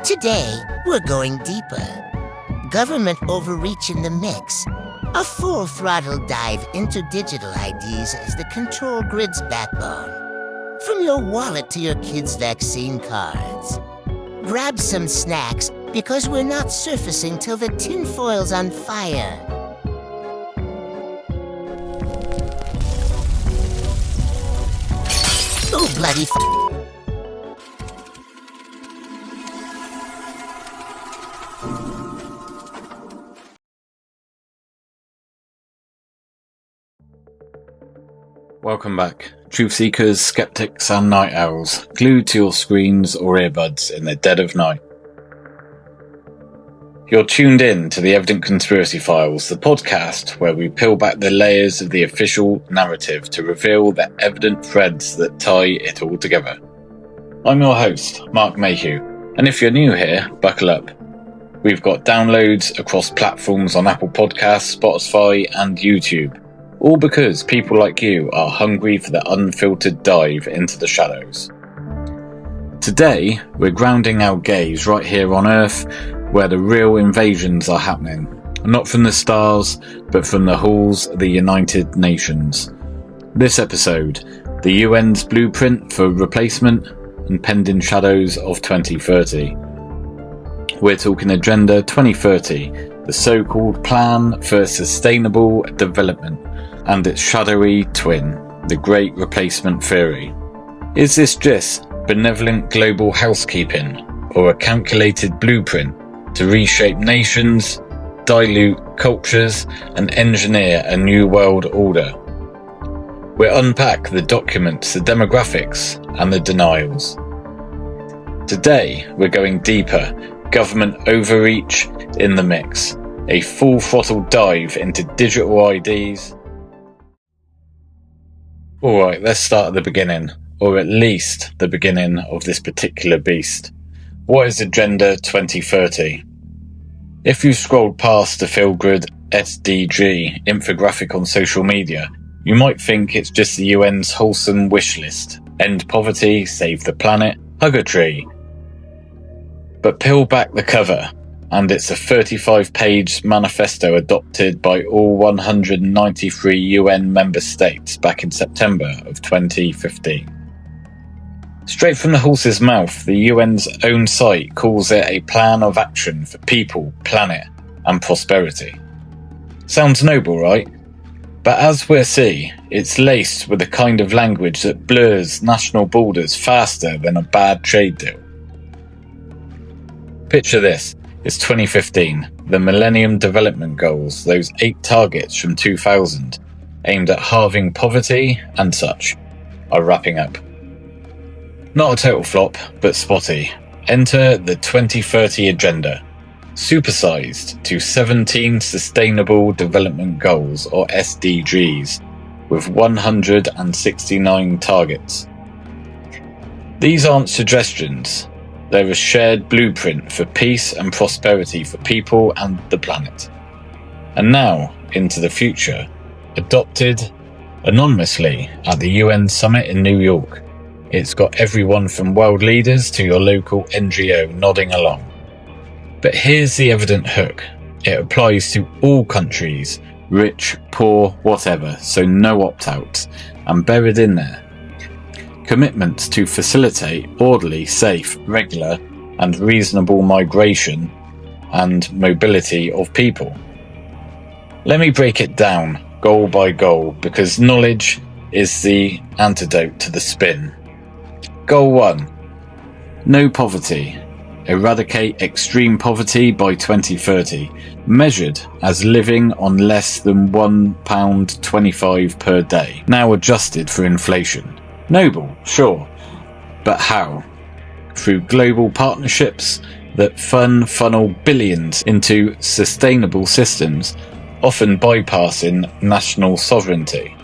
Today, we're going deeper. Government overreach in the mix. A full-throttle dive into digital IDs as the control grid's backbone. From your wallet to your kids' vaccine cards. Grab some snacks, because we're not surfacing till the tinfoil's on fire. Oh, bloody Welcome back, truth seekers, skeptics and night owls, glued to your screens or earbuds in the dead of night. You're tuned in to the Evident Conspiracy Files, the podcast where we peel back the layers of the official narrative to reveal the evident threads that tie it all together. I'm your host, Mark Mayhew, and if you're new here, buckle up. We've got downloads across platforms on Apple Podcasts, Spotify and YouTube. All because people like you are hungry for the unfiltered dive into the shadows. Today, we're grounding our gaze right here on Earth, where the real invasions are happening. Not from the stars, but from the halls of the United Nations. This episode, the UN's blueprint for replacement and pending shadows of 2030. We're talking Agenda 2030, the so-called Plan for Sustainable Development, and its shadowy twin, the Great Replacement Theory. Is this just benevolent global housekeeping, or a calculated blueprint to reshape nations, dilute cultures, and engineer a new world order? We'll unpack the documents, the demographics, and the denials. Today, we're going deeper, government overreach in the mix, a full throttle dive into digital IDs. Alright, let's start at the beginning, or at least the beginning of this particular beast. What is Agenda 2030? If you scrolled past the feel-good SDG infographic on social media, you might think it's just the UN's wholesome wish list. End poverty, save the planet, hug a tree. But peel back the cover, and it's a 35-page manifesto adopted by all 193 UN member states back in September of 2015. Straight from the horse's mouth, the UN's own site calls it a plan of action for people, planet, and prosperity. Sounds noble, right? But as we'll see, it's laced with the kind of language that blurs national borders faster than a bad trade deal. Picture this. It's 2015, the Millennium Development Goals, those 8 targets from 2000, aimed at halving poverty and such, are wrapping up. Not a total flop, but spotty. Enter the 2030 Agenda, supersized to 17 Sustainable Development Goals, or SDGs, with 169 targets. These aren't suggestions. They're a shared blueprint for peace and prosperity for people and the planet. And now, into the future, adopted anonymously at the UN Summit in New York. It's got everyone from world leaders to your local NGO nodding along. But here's the evident hook. It applies to all countries, rich, poor, whatever, so no opt-outs, and buried in there, commitments to facilitate orderly, safe, regular and reasonable migration and mobility of people. Let me break it down goal by goal, because knowledge is the antidote to the spin. Goal 1. No poverty. Eradicate extreme poverty by 2030, measured as living on less than £1.25 per day, now adjusted for inflation. Noble, sure, but how? Through global partnerships that funnel billions into sustainable systems, often bypassing national sovereignty.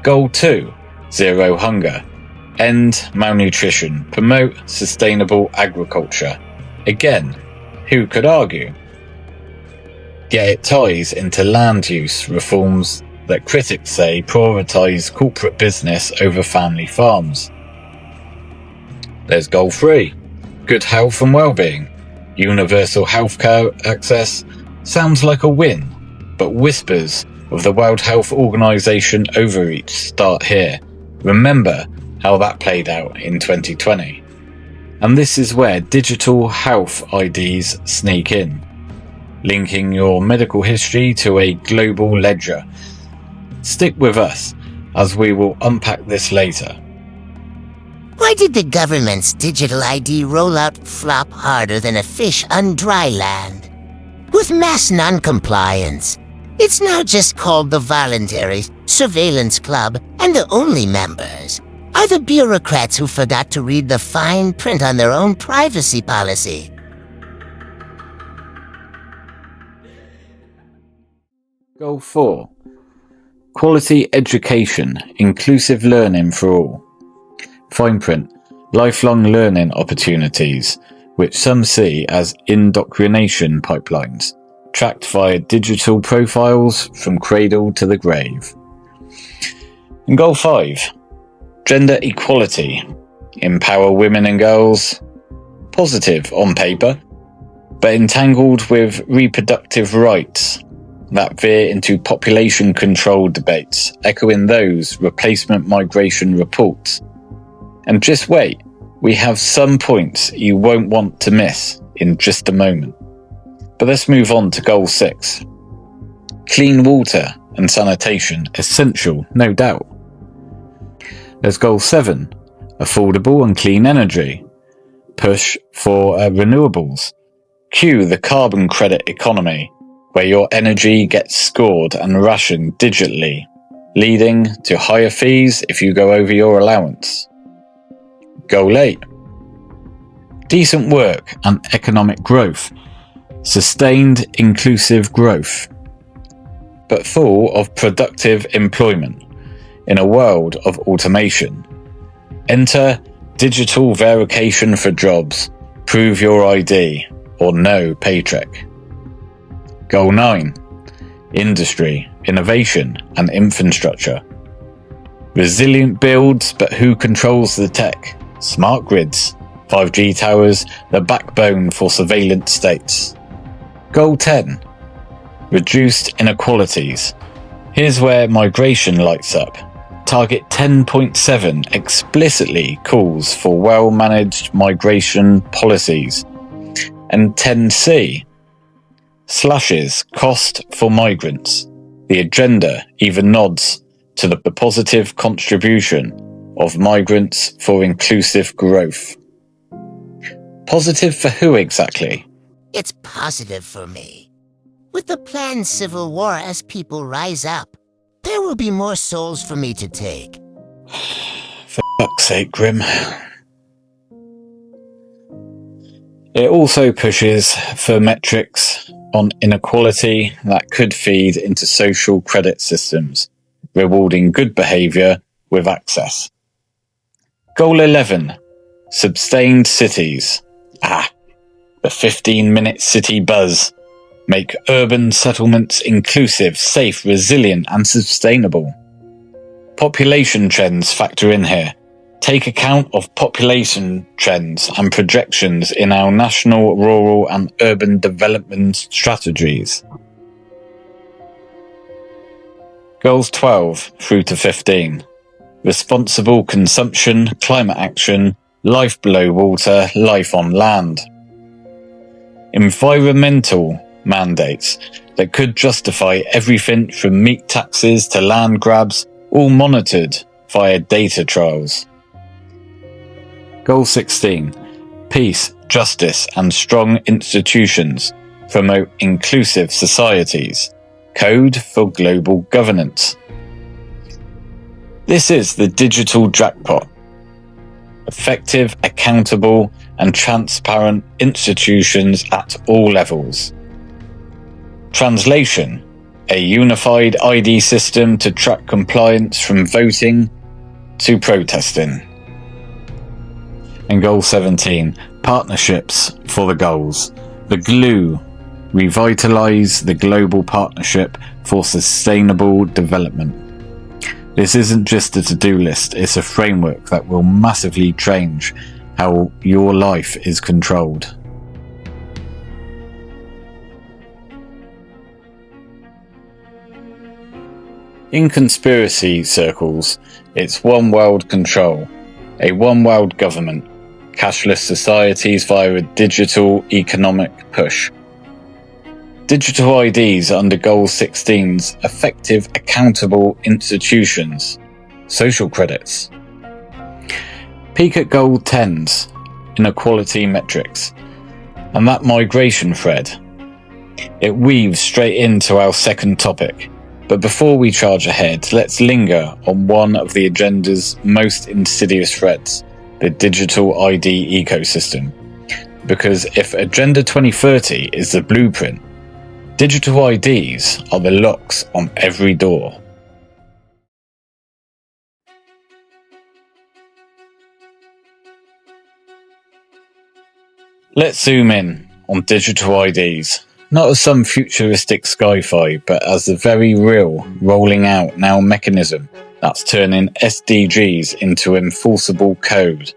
Goal 2. Zero hunger. End malnutrition. Promote sustainable agriculture. Again, who could argue? Yet it ties into land use reforms that critics say prioritise corporate business over family farms. There's goal 3. Good health and well-being. Universal healthcare access sounds like a win, but whispers of the World Health Organization overreach start here. Remember how that played out in 2020. And this is where digital health IDs sneak in, linking your medical history to a global ledger. Stick with us, as we will unpack this later. Why did the government's digital ID rollout flop harder than a fish on dry land? With mass non-compliance, it's now just called the Voluntary Surveillance Club, and the only members are the bureaucrats who forgot to read the fine print on their own privacy policy. Goal 4. Quality education, inclusive learning for all. Fine print, lifelong learning opportunities, which some see as indoctrination pipelines, tracked via digital profiles from cradle to the grave. And Goal 5. Gender equality, empower women and girls. Positive on paper, but entangled with reproductive rights that veer into population control debates, echoing those replacement migration reports. And just wait, we have some points you won't want to miss in just a moment. But let's move on to Goal 6. Clean water and sanitation, essential, no doubt. There's Goal 7. Affordable and clean energy. Push for renewables. Cue the carbon credit economy, where your energy gets scored and rationed digitally, leading to higher fees if you go over your allowance. Goal 8. Decent work and economic growth. Sustained inclusive growth, but full of productive employment in a world of automation. Enter digital verification for jobs, prove your ID, or no paycheck. Goal 9. Industry, innovation and infrastructure. Resilient builds, but who controls the tech? Smart grids, 5G towers, the backbone for surveillance states. Goal 10. Reduced inequalities. Here's where migration lights up. Target 10.7 explicitly calls for well-managed migration policies. And 10C slashes cost for migrants. The agenda even nods to the positive contribution of migrants for inclusive growth. Positive for who exactly? It's positive for me. With the planned civil war as people rise up, there will be more souls for me to take. For fuck's sake, Grim. It also pushes for metrics on inequality that could feed into social credit systems, rewarding good behaviour with access. Goal 11. Sustained cities. The 15-minute city buzz. Make urban settlements inclusive, safe, resilient and sustainable. Population trends factor in here. Take account of population trends and projections in our national, rural and urban development strategies. Goals 12 through to 15. Responsible consumption, climate action, life below water, life on land. Environmental mandates that could justify everything from meat taxes to land grabs, all monitored via data trials. Goal 16. Peace, justice and strong institutions promote inclusive societies. Code for global governance. This is the digital jackpot. Effective, accountable and transparent institutions at all levels. Translation. A unified ID system to track compliance from voting to protesting. And Goal 17. Partnerships for the goals. The glue. Revitalise the global partnership for sustainable development. This isn't just a to-do list, it's a framework that will massively change how your life is controlled. In conspiracy circles, it's one world control, a one world government, cashless societies via a digital economic push. Digital IDs under Goal 16's effective accountable institutions, social credits. Peek at Goal 10's inequality metrics, and that migration thread. It weaves straight into our second topic. But before we charge ahead, let's linger on one of the agenda's most insidious threats, the digital ID ecosystem. Because if Agenda 2030 is the blueprint, digital IDs are the locks on every door. Let's zoom in on digital IDs. Not as some futuristic sci-fi, but as the very real rolling out now mechanism that's turning SDGs into enforceable code.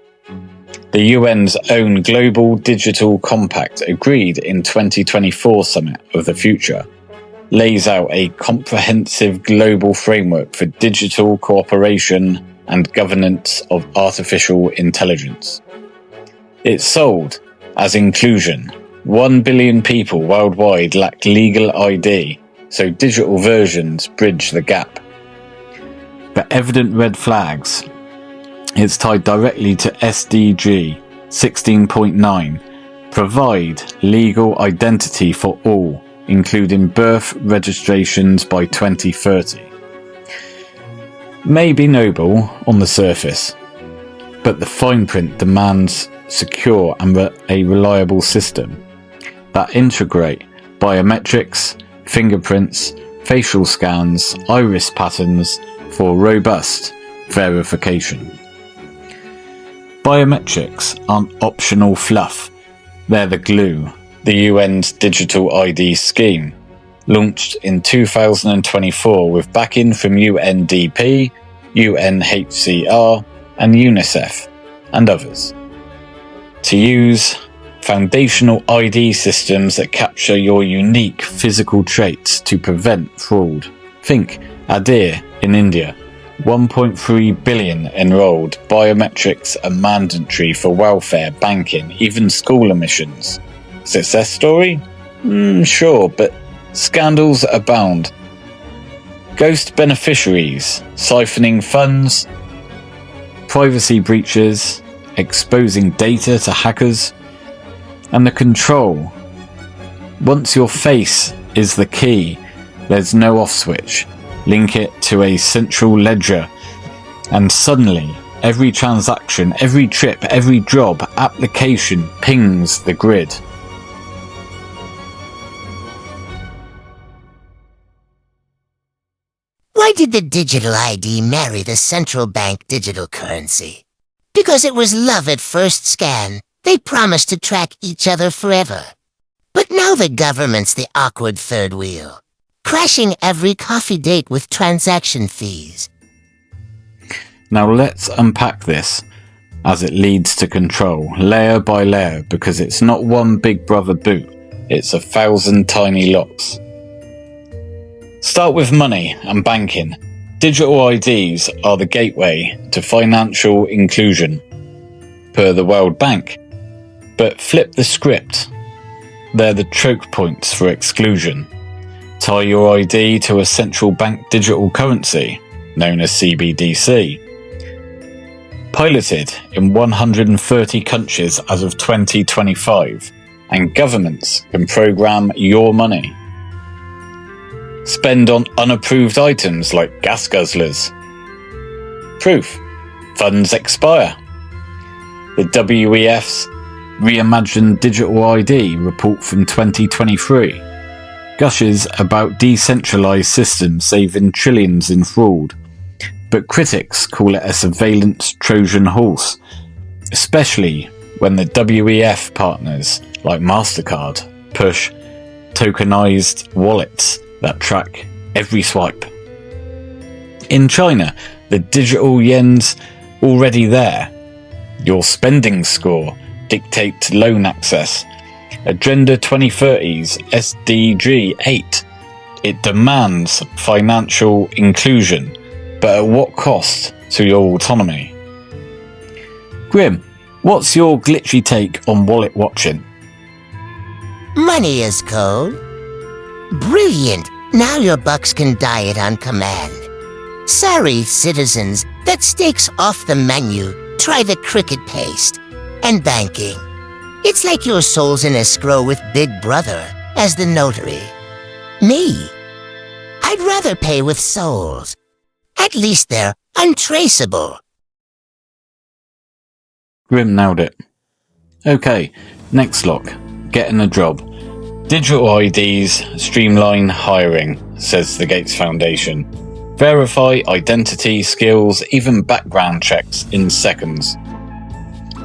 The UN's own Global Digital Compact, agreed in 2024 Summit of the Future, lays out a comprehensive global framework for digital cooperation and governance of artificial intelligence. It's sold as inclusion. 1 billion people worldwide lack legal ID, so digital versions bridge the gap. But evident red flags. It's tied directly to SDG 16.9, provide legal identity for all, including birth registrations by 2030. May be noble on the surface, but the fine print demands secure and a reliable system that integrate biometrics, fingerprints, facial scans, iris patterns for robust verification. Biometrics aren't optional fluff, they're the glue. The UN's digital ID scheme, launched in 2024 with backing from UNDP, UNHCR and UNICEF and others, to use foundational ID systems that capture your unique physical traits to prevent fraud. Think Adir in India. 1.3 billion enrolled. Biometrics are mandatory for welfare, banking, even school admissions. Success story? Sure, but scandals abound. Ghost beneficiaries, siphoning funds, privacy breaches, exposing data to hackers, and the control. Once your face is the key, there's no off switch. Link it to a central ledger, and suddenly every transaction, every trip, every job application pings the grid. Why did the digital ID marry the central bank digital currency? Because it was love at first scan. They promised to track each other forever. But now the government's the awkward third wheel, crashing every coffee date with transaction fees. Now let's unpack this as it leads to control, layer by layer, because it's not one big brother boot, it's 1,000 tiny locks. Start with money and banking. Digital IDs are the gateway to financial inclusion, per the World Bank. But flip the script. They're the choke points for exclusion. Tie your ID to a central bank digital currency, known as CBDC. Piloted in 130 countries as of 2025, and governments can program your money. Spend on unapproved items like gas guzzlers. Proof. Funds expire. The WEF's Reimagined Digital ID report from 2023 gushes about decentralized systems saving trillions in fraud, but critics call it a surveillance Trojan horse, especially when the WEF partners like MasterCard push tokenized wallets that track every swipe. In China, the digital yen's already there. Your spending score dictates loan access. Agenda 2030's SDG 8. It demands financial inclusion, but at what cost to your autonomy? Grim, what's your glitchy take on wallet watching? Money is cold. Brilliant! Now your bucks can diet on command. Sorry, citizens, that steak's off the menu. Try the cricket paste. And banking. It's like your soul's in escrow with Big Brother as the notary. Me? I'd rather pay with souls. At least they're untraceable. Grim nailed it. Okay, next lock. Getting a job. Digital IDs streamline hiring, says the Gates Foundation. Verify identity, skills, even background checks in seconds.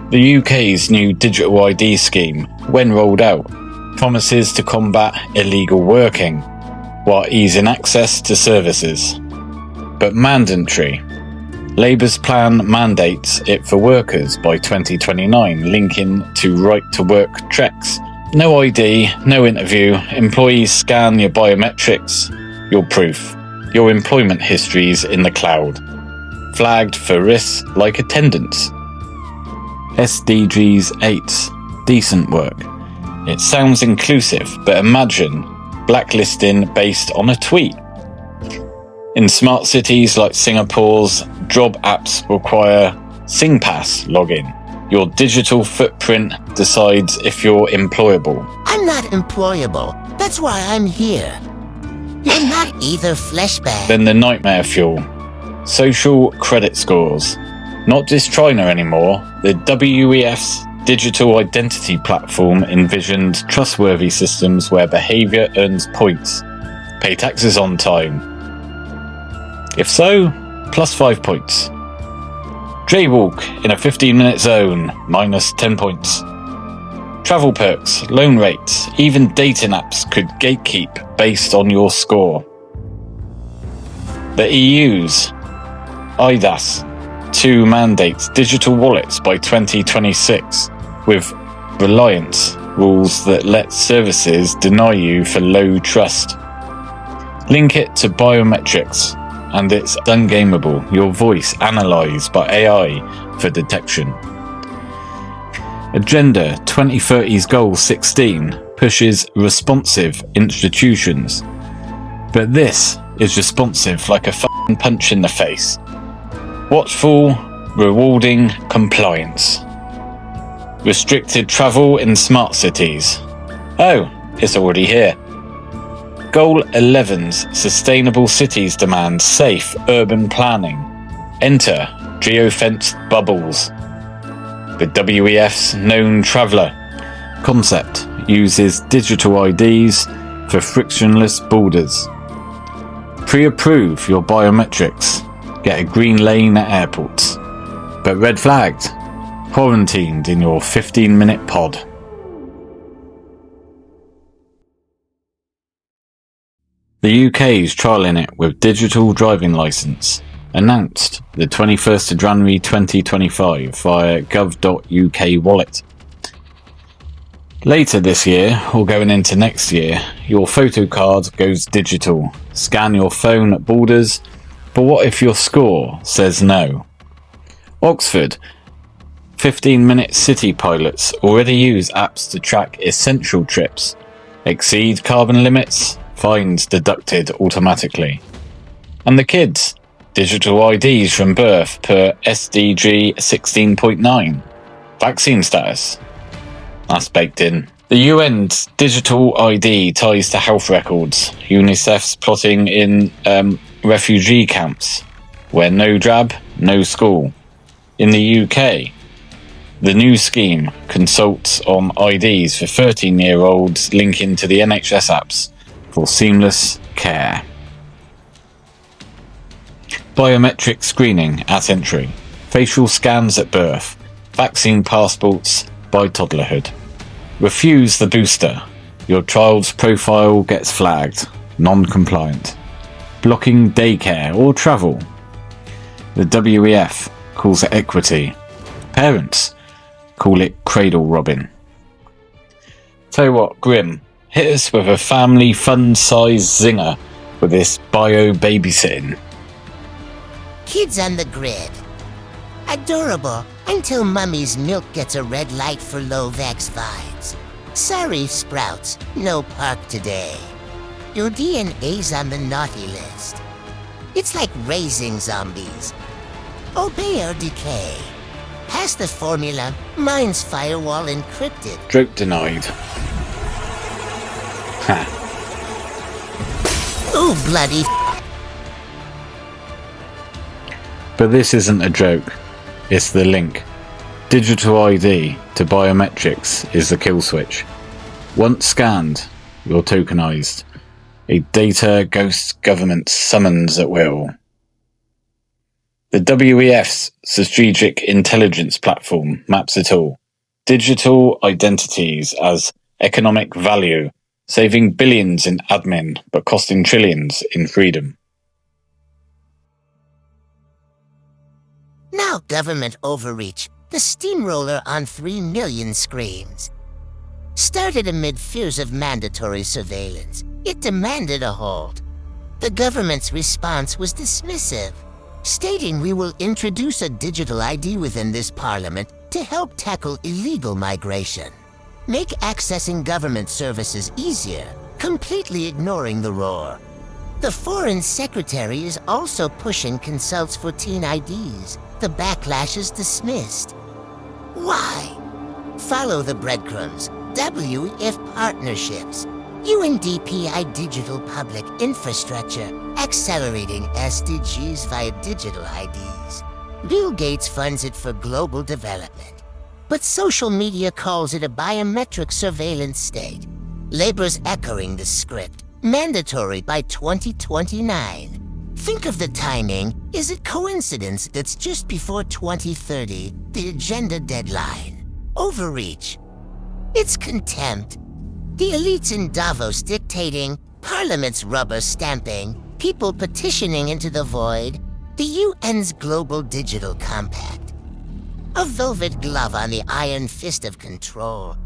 The UK's new digital ID scheme, when rolled out, promises to combat illegal working while easing access to services. But mandatory. Labour's plan mandates it for workers by 2029, linking to right-to-work checks. No ID, no interview, employees scan your biometrics, your proof, your employment histories in the cloud, flagged for risks like attendance. SDGs 8's decent work. It sounds inclusive, but imagine blacklisting based on a tweet. In smart cities like Singapore's, job apps require SingPass login. Your digital footprint decides if you're employable. I'm not employable. That's why I'm here. You're not either, fleshbag. Then the nightmare fuel. Social credit scores. Not just China anymore. The WEF's digital identity platform envisioned trustworthy systems where behaviour earns points. Pay taxes on time. If so, plus 5 points. Jaywalk in a 15-minute zone, minus 10 points. Travel perks, loan rates, even dating apps could gatekeep based on your score. The EU's IDAS 2 mandates digital wallets by 2026, with reliance rules that let services deny you for low trust. Link it to biometrics, and it's ungameable, your voice analysed by AI for detection. Agenda 2030's Goal 16 pushes responsive institutions. But this is responsive like a f***ing punch in the face. Watchful, rewarding compliance. Restricted travel in smart cities. Oh, it's already here. Goal 11's Sustainable Cities demand safe urban planning. Enter geofenced bubbles. The WEF's Known Traveller concept uses digital IDs for frictionless borders. Pre-approve your biometrics. Get a green lane at airports. But red flagged. Quarantined in your 15-minute pod. The UK is trialling it with digital driving licence, announced the 21st of January 2025 via gov.uk wallet. Later this year, or going into next year, your photo card goes digital. Scan your phone at borders, but what if your score says no? Oxford, 15-minute city pilots already use apps to track essential trips. Exceed carbon limits, fines deducted automatically. And the kids, digital IDs from birth per SDG 16.9. Vaccine status. That's baked in. The UN's digital ID ties to health records. UNICEF's plotting in refugee camps, where no jab, no school. In the UK, the new scheme consults on IDs for 13-year-olds linking to the NHS apps for seamless care. Biometric screening at entry. Facial scans at birth. Vaccine passports by toddlerhood. Refuse the booster. Your child's profile gets flagged. Non-compliant. Blocking daycare or travel. The WEF calls it equity. Parents, call it cradle robbing. Tell you what, Grim, hit us with a family fun-sized zinger with this bio-babysitting. Kids on the grid. Adorable until Mummy's milk gets a red light for low-vax vibes. Sorry, Sprouts, no park today. Your DNA's on the naughty list. It's like raising zombies. Obey or decay. Pass the formula, mine's firewall encrypted. Joke denied. Ha. Ooh, bloody But this isn't a joke. It's the link. Digital ID to biometrics is the kill switch. Once scanned, you're tokenized. A data ghost government summons at will. The WEF's strategic intelligence platform maps it all. Digital identities as economic value, saving billions in admin but costing trillions in freedom. Now government overreach, the steamroller on 3 million screens. Started amid fears of mandatory surveillance, it demanded a halt. The government's response was dismissive, stating we will introduce a digital ID within this parliament to help tackle illegal migration. Make accessing government services easier, completely ignoring the roar. The Foreign Secretary is also pushing consults for teen IDs. The backlash is dismissed. Why? Follow the breadcrumbs. WEF partnerships. UNDPI digital public infrastructure. Accelerating SDGs via digital IDs. Bill Gates funds it for global development. But social media calls it a biometric surveillance state. Labor's echoing the script. Mandatory by 2029. Think of the timing. Is it coincidence that's just before 2030, the agenda deadline? Overreach. It's contempt. The elites in Davos dictating, Parliament's rubber stamping, people petitioning into the void, the UN's Global Digital Compact. A velvet glove on the iron fist of control.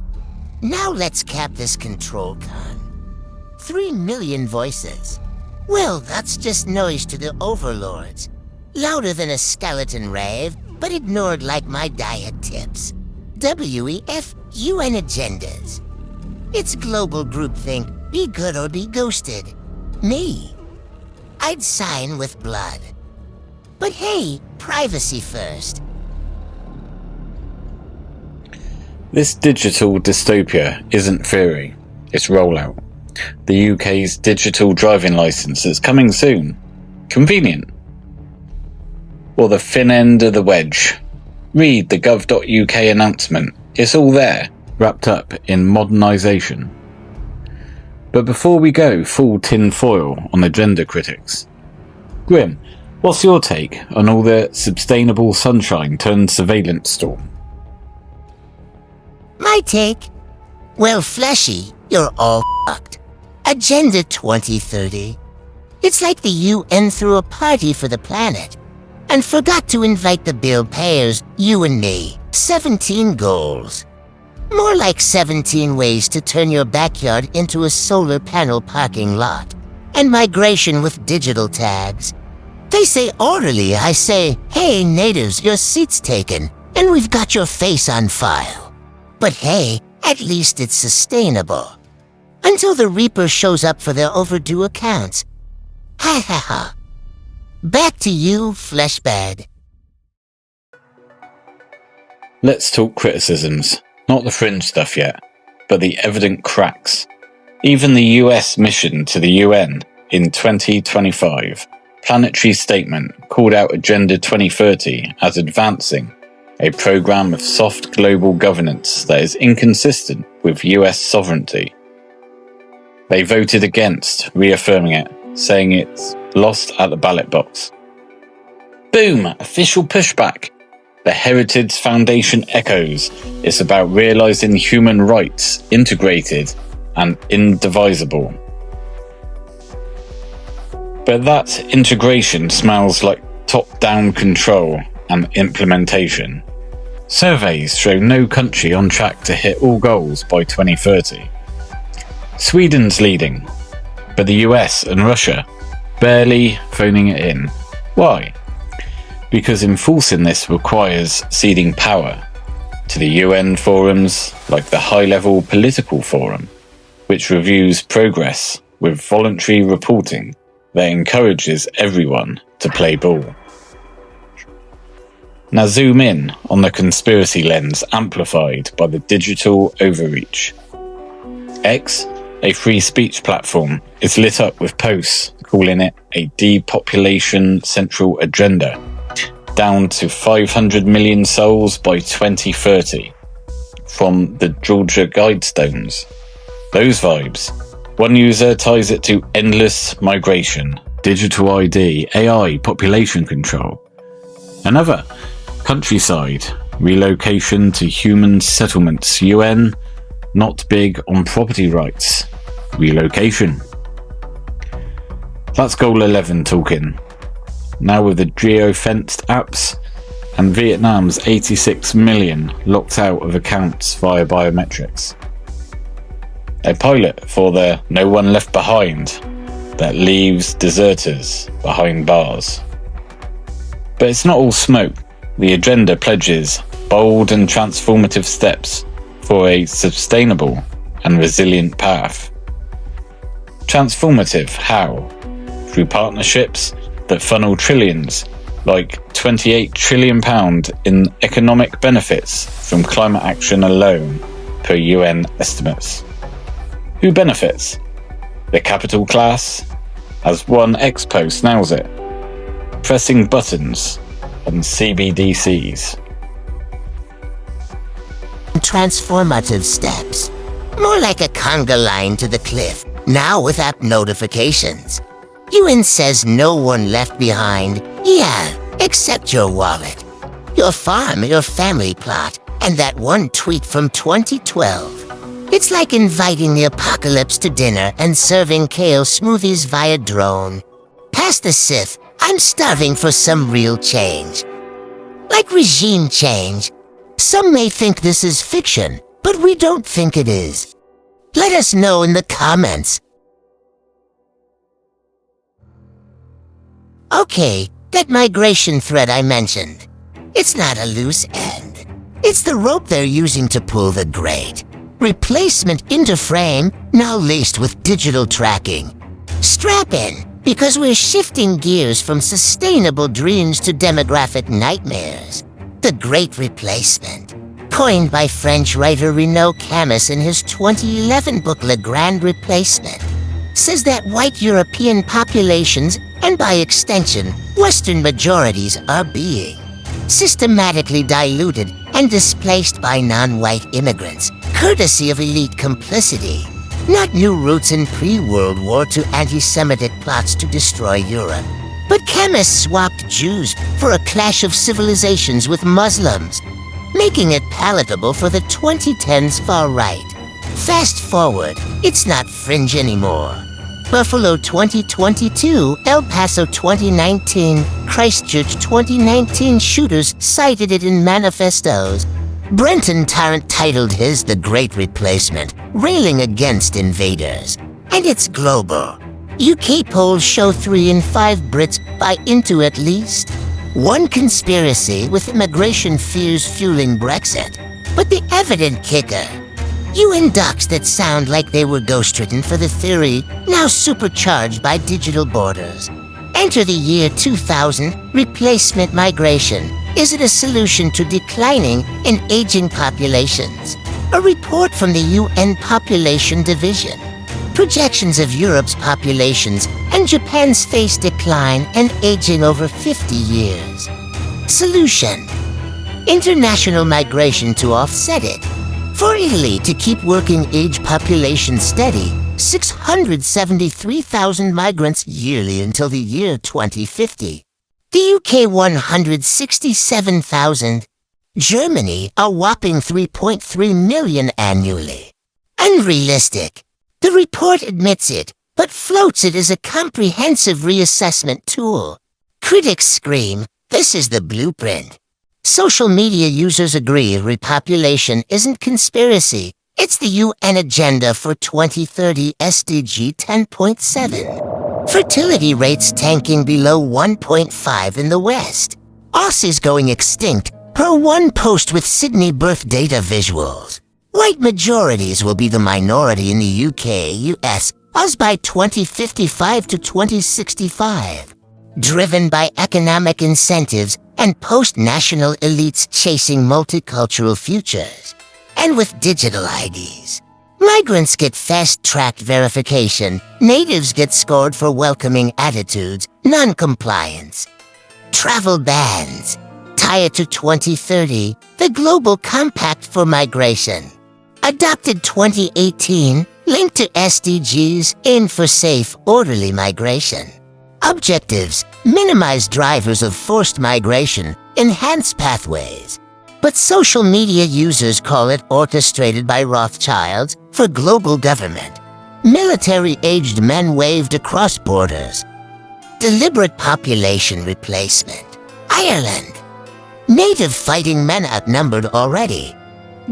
Now let's cap this control con. 3 million voices. Well, that's just noise to the overlords. Louder than a skeleton rave, but ignored like my diet tips. WEF UN agendas. It's global groupthink, be good or be ghosted. Me. I'd sign with blood. But hey, privacy first. This digital dystopia isn't theory, it's rollout. The UK's digital driving licence is coming soon. Convenient. Or the thin end of the wedge. Read the gov.uk announcement. It's all there, wrapped up in modernisation. But before we go full tinfoil on the gender critics, Grim, what's your take on all the sustainable sunshine turned surveillance storm? My take? Well, Fleshy, you're all fucked. Agenda 2030. It's like the UN threw a party for the planet and forgot to invite the bill payers, you and me. 17 goals. More like 17 ways to turn your backyard into a solar panel parking lot. And migration with digital tags. They say orderly, I say, hey natives, your seat's taken, and we've got your face on file. But hey, at least it's sustainable. Until the Reaper shows up for their overdue accounts. Ha ha ha. Back to you, Fleshbag. Let's talk criticisms. Not the fringe stuff yet, but the evident cracks. Even the US mission to the UN in 2025 planetary statement called out Agenda 2030 as advancing a program of soft global governance that is inconsistent with US sovereignty. They voted against reaffirming it, saying it's lost at the ballot box. Boom! Official pushback. The Heritage Foundation echoes. It's about realising human rights, integrated and indivisible. But that integration smells like top-down control and implementation. Surveys show no country on track to hit all goals by 2030. Sweden's leading, but the US and Russia barely phoning it in. Why? Because enforcing this requires ceding power to the UN forums like the High-Level Political Forum, which reviews progress with voluntary reporting that encourages everyone to play ball. Now zoom in on the conspiracy lens amplified by the digital overreach. X, a free speech platform, is lit up with posts calling it a depopulation central agenda, down to 500 million souls by 2030, from the Georgia Guidestones. Those vibes. One user ties it to endless migration, digital ID, AI, population control. Another, countryside, relocation to human settlements, UN, not big on property rights, relocation. That's goal 11 talking. Now with the geo-fenced apps and Vietnam's 86 million locked out of accounts via biometrics. A pilot for the No One Left Behind that leaves deserters behind bars. But it's not all smoke. The agenda pledges bold and transformative steps for a sustainable and resilient path. Transformative how? Through partnerships that funnel trillions, like £28 trillion in economic benefits from climate action alone, per UN estimates. Who benefits? The capital class, as one ex-post nails it, pressing buttons on CBDCs. Transformative steps. More like a conga line to the cliff, now with app notifications. UN says no one left behind. Yeah, except your wallet, your farm, your family plot, and that one tweet from 2012. It's like inviting the apocalypse to dinner and serving kale smoothies via drone. Past the Sith, I'm starving for some real change. Like regime change. Some may think this is fiction, but we don't think it is. Let us know in the comments. Okay, that migration thread I mentioned. It's not a loose end. It's the rope they're using to pull the grate. Replacement into frame, now laced with digital tracking. Strap in, because we're shifting gears from sustainable dreams to demographic nightmares. The Great Replacement, coined by French writer Renaud Camus in his 2011 book Le Grand Replacement, says that white European populations, and by extension, Western majorities, are being systematically diluted and displaced by non-white immigrants, courtesy of elite complicity, not new roots in pre-World War II anti-Semitic plots to destroy Europe. But Camus swapped Jews for a clash of civilizations with Muslims, making it palatable for the 2010s far right. Fast forward, it's not fringe anymore. Buffalo 2022, El Paso 2019, Christchurch 2019 shooters cited it in manifestos. Brenton Tarrant titled his The Great Replacement, railing against invaders. And it's global. UK polls show 3 in 5 Brits buy into at least one conspiracy, with immigration fears fueling Brexit. But the evident kicker, UN docs that sound like they were ghostwritten for the theory, now supercharged by digital borders. Enter the year 2000, replacement migration. Is it a solution to declining and aging populations? A report from the UN Population Division. Projections of Europe's populations and Japan's face decline and aging over 50 years. Solution: international migration to offset it. For Italy to keep working age population steady, 673,000 migrants yearly until the year 2050. The UK 167,000. Germany a whopping 3.3 million annually. Unrealistic. The report admits it, but floats it as a comprehensive reassessment tool. Critics scream, this is the blueprint. Social media users agree repopulation isn't conspiracy. It's the UN Agenda for 2030 SDG 10.7. Fertility rates tanking below 1.5 in the West. Aussies going extinct per one post with Sydney birth data visuals. White majorities will be the minority in the UK, US, Us by 2055 to 2065. Driven by economic incentives and post-national elites chasing multicultural futures. And with digital IDs. Migrants get fast-tracked verification. Natives get scored for welcoming attitudes, non-compliance. Travel bans. Tie it to 2030, the Global Compact for Migration. Adopted 2018, linked to SDGs, aim for safe, orderly migration. Objectives: minimize drivers of forced migration, enhance pathways. But social media users call it orchestrated by Rothschilds for global government. Military-aged men waved across borders. Deliberate population replacement. Ireland. Native fighting men outnumbered already.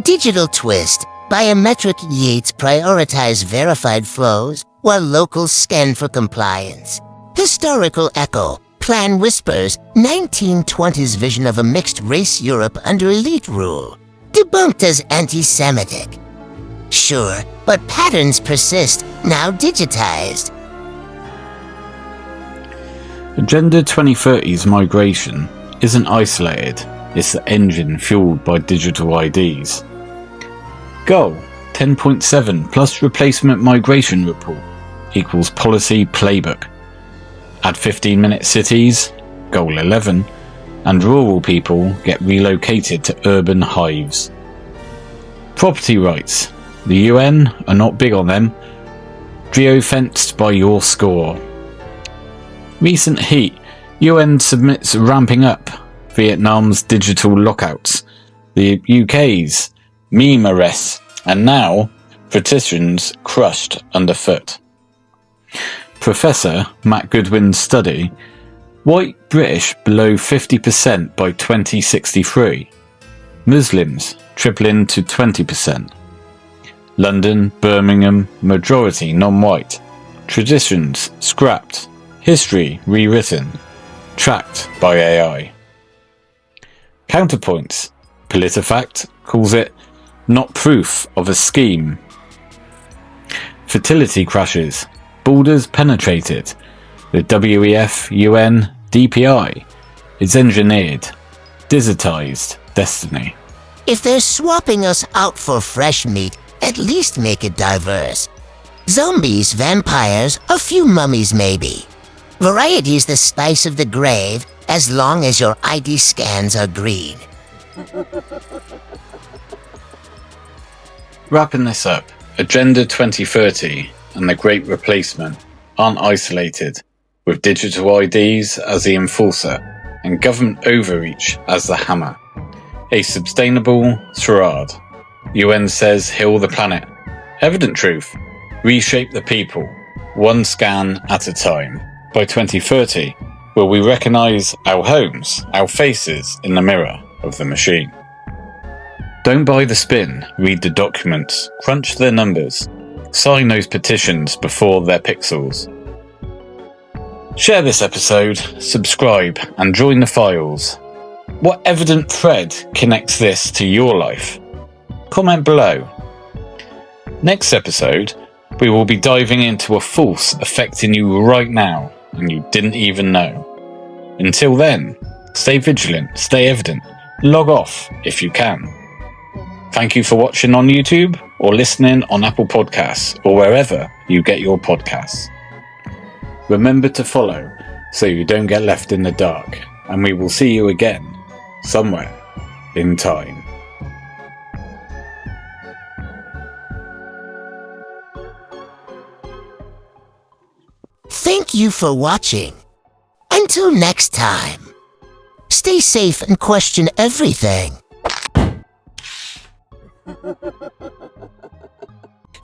Digital twist. Biometric yeets prioritize verified flows, while locals scan for compliance. Historical echo. Plan whispers 1920s vision of a mixed-race Europe under elite rule. Debunked as anti-Semitic. Sure, but patterns persist, now digitized. Agenda 2030's migration isn't isolated, it's the engine fueled by digital IDs. Goal 10.7 plus replacement migration report equals policy playbook. Add 15-minute cities, goal 11, and rural people get relocated to urban hives. Property rights. The UN are not big on them. Geofenced by your score. Recent heat. UN submits ramping up. Vietnam's digital lockouts. The UK's meme arrests. And now, petitions crushed underfoot. Professor Matt Goodwin's study, white British below 50% by 2063. Muslims tripling to 20%. London, Birmingham, majority non-white. Traditions scrapped. History rewritten. Tracked by AI. Counterpoints. PolitiFact calls it not proof of a scheme. Fertility crashes. Borders penetrated. The WEF, UN, DPI is engineered. Digitized destiny. If they're swapping us out for fresh meat, at least make it diverse. Zombies, vampires, a few mummies maybe. Variety's the spice of the grave, as long as your ID scans are green. Wrapping this up, Agenda 2030 and the Great Replacement aren't isolated, with digital IDs as the enforcer and government overreach as the hammer. A sustainable charade. UN says heal the planet. Evident truth. Reshape the people, one scan at a time. By 2030, will we recognise our homes, our faces in the mirror of the machine? Don't buy the spin, read the documents, crunch their numbers, sign those petitions before they're pixels. Share this episode, subscribe, and join the files. What evident thread connects this to your life? Comment below. Next episode, we will be diving into a force affecting you right now and you didn't even know. Until then, stay vigilant, stay evident, log off if you can. Thank you for watching on YouTube or listening on Apple Podcasts or wherever you get your podcasts. Remember to follow so you don't get left in the dark, and we will see you again somewhere in time. Thank you for watching. Until next time, stay safe and question everything.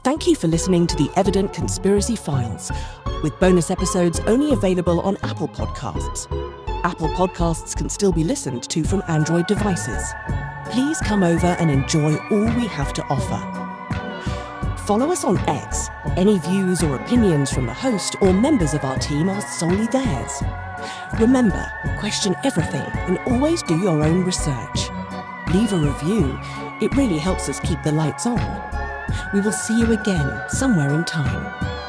Thank you for listening to the Evident Conspiracy Files, with bonus episodes only available on Apple Podcasts. Apple Podcasts can still be listened to from Android devices. Please come over and enjoy all we have to offer. Follow us on X. Any views or opinions from the host or members of our team are solely theirs. Remember, question everything and always do your own research. Leave a review. It really helps us keep the lights on. We will see you again somewhere in time.